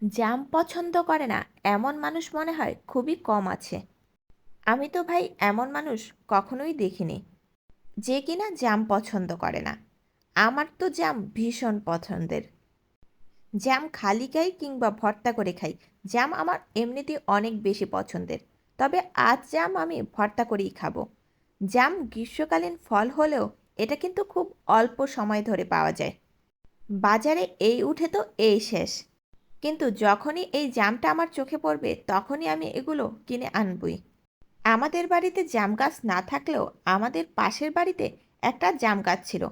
জাম পছন্দ করে না এমন মানুষ মনে হয় খুবই কম আছে। আমি তো ভাই এমন মানুষ কখনোই দেখিনি যে কিনা জাম পছন্দ করে না। আমার তো জাম ভীষণ পছন্দের। জাম খালি খাই কিংবা ভর্তা করে খাই। জাম আমার এমনিতেই অনেক বেশি পছন্দের। তবে আজ জাম আমি ভর্তা করেই খাবো। জাম গ্রীষ্মকালীন ফল হলেও এটা কিন্তু খুব অল্প সময় ধরে পাওয়া যায়। বাজারে এই উঠে তো এই শেষ। কিন্তু যখনই এই জামটা আমার চোখে পড়বে তখনই আমি এগুলো কিনে আনবই। আমাদের বাড়িতে জাম গাছ না থাকলেও আমাদের পাশের বাড়িতে একটা জাম গাছ ছিল।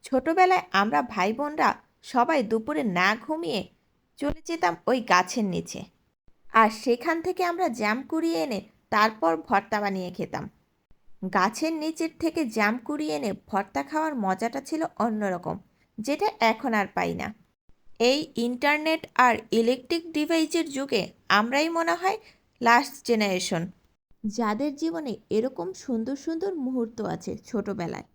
ছোটবেলায় আমরা ভাই বোনরা সবাই দুপুরে না ঘুমিয়ে চলে যেতাম ওই গাছের নিচে, আর সেখান থেকে আমরা জাম কুড়িয়ে এনে তারপর ভর্তা বানিয়ে খেতাম। গাছের নিচের থেকে জাম কুড়িয়ে এনে ভর্তা খাওয়ার মজাটা ছিল অন্যরকম, যেটা এখন আর পাই না। এই ইন্টারনেট আর ইলেকট্রিক ডিভাইসের যুগে আমরাই মনে হয় লাস্ট জেনারেশন যাদের জীবনে এরকম সুন্দর সুন্দর মুহূর্ত আছে ছোটবেলায়।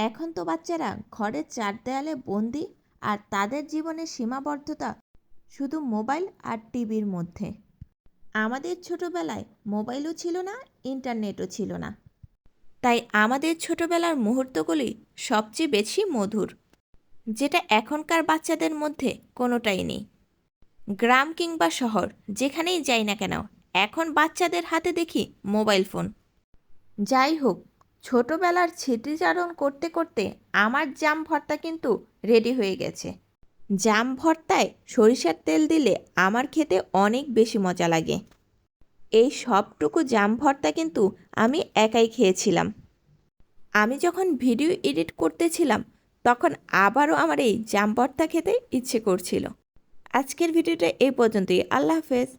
এখন তো বাচ্চারা ঘরের চার দেয়ালে বন্দি, আর তাদের জীবনের সীমাবদ্ধতা শুধু মোবাইল আর টিভির মধ্যে। আমাদের ছোটবেলায় মোবাইলও ছিল না, ইন্টারনেটও ছিল না, তাই আমাদের ছোটবেলার মুহূর্তগুলি সবচেয়ে বেশি মধুর, যেটা এখনকার বাচ্চাদের মধ্যে কোনোটাই নেই। গ্রাম কিংবা শহর যেখানেই যাই না কেন, এখন বাচ্চাদের হাতে দেখি মোবাইল ফোন। যাই হোক, ছোটবেলার স্মৃতিচারণ করতে করতে আমার জাম ভর্তা কিন্তু রেডি হয়ে গেছে। জাম ভর্তায় সরিষার তেল দিলে আমার খেতে অনেক বেশি মজা লাগে। এই সবটুকু জাম ভর্তা কিন্তু আমি একাই খেয়েছিলাম। আমি যখন ভিডিও এডিট করতেছিলাম তখন আবারও আমার এই জাম ভর্তা খেতে ইচ্ছে করছিল। আজকের ভিডিওটা এই পর্যন্তই। আল্লাহ হাফেজ।